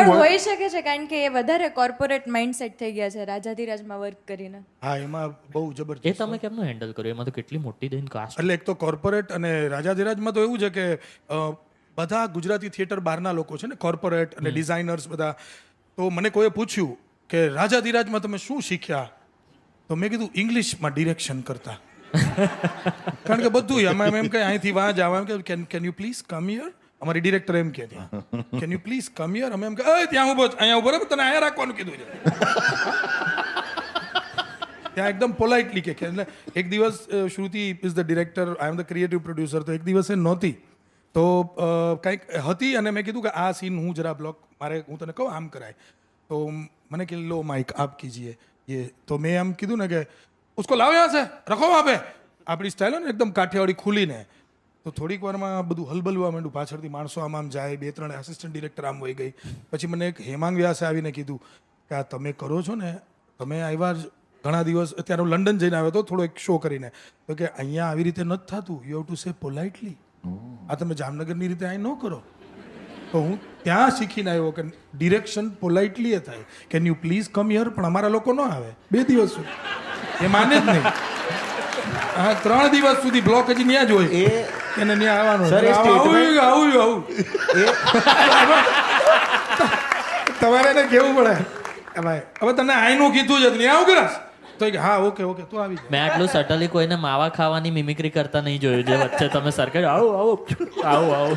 પણ હોય- હોઈ શકે છે કારણ કે એ વધારે કોર્પોરેટ માઇન્ડસેટ થઈ ગયા છે રાજાધીરાજમાં વર્ક કરીને. હા એમાં બહુ એ જબરજસ્ત. તમે કેમનું હેન્ડલ કર્યું? એમાં તો કેટલી મોટી દઈને કાસ્ટ. એટલે એક તો કોર્પોરેટ અને રાજાધિરાજમાં તો એવું છે કે બધા ગુજરાતી થિયેટર બહારના લોકો છે ને, કોર્પોરેટ અને ડિઝાઇનર્સ બધા. તો મને કોઈએ પૂછ્યું કે રાજાધિરાજમાં તમે શું શીખ્યા, તો મેં કીધું ઇંગ્લિશમાં ડિરેક્શન કરતા. કારણ કે બધું આમાં એમ કે અહીંથી વાં જાવ એમ કે can you please come here. અમારી ડિરેક્ટર એમ કે ત્યાં can you please come here. અમે એમ કે ત્યાં ઉભો અહીંયા ઉભો રહે, તને અહીંયા રાખવાનું કીધું છે. ત્યાં એકદમ પોલાઇટલી કે એટલે એક દિવસ Shruti is the director, I am the creative producer. તો એક દિવસે નહોતી તો કંઈક હતી અને મેં કીધું કે આ સીન હું જરા બ્લોક મારે, હું તને કહું આમ કરાય. તો મને કે લો માઇક આપ કીજીએ ये. તો મેં એમ કીધું ને કે उसको लाओ यहाँ से रखो वहाँ पे. આપણી સ્ટાઇલ હોય ને એકદમ કાઠિયાવાડી ખુલીને. તો થોડીક વારમાં બધું હલબલવા માંડ્યું, પાછળથી માણસો આમ જાય, 2-3 આસિસ્ટન્ટ ડિરેક્ટર આમ વહી ગઈ. પછી મને એક હેમાંગ વ્યાસે આવીને કીધું કે આ તમે કરો છો ને, તમે આવ્યા જ ઘણા દિવસ, અત્યારે હું લંડન જઈને આવ્યો હતો થોડો એક શો કરીને, તો કે અહીંયા આવી રીતે નથી થતું, you have to say politely. આ તમે જામનગરની રીતે અહીં ન કરો. તો હું ત્યાં શીખીને આવ્યો કે ડિરેક્શન પોલાઇટલી એ થાય. Can you please come here, પણ અમારા લોકો ન આવે 2 દિવસ સુધી. એ માને જ નહીં. હા 3 દિવસ સુધી બ્લોક હજી ત્યાં જ હોય એને ત્યાં આવવાનું. Sir, એ statement- આવું તમારે એને કેવું પડે કે ભાઈ હવે તને આઈનું કીધું છે ત્યાં આવું કરસ, તો કે હા ઓકે ઓકે તો આવી જાય. મેં આટલું સટલી કોઈને માવા ખાવાની મિમિક્રી કરતા નહીં જોયું જે વચ્ચે તમે સરકાર આવો આવો આવો આવો.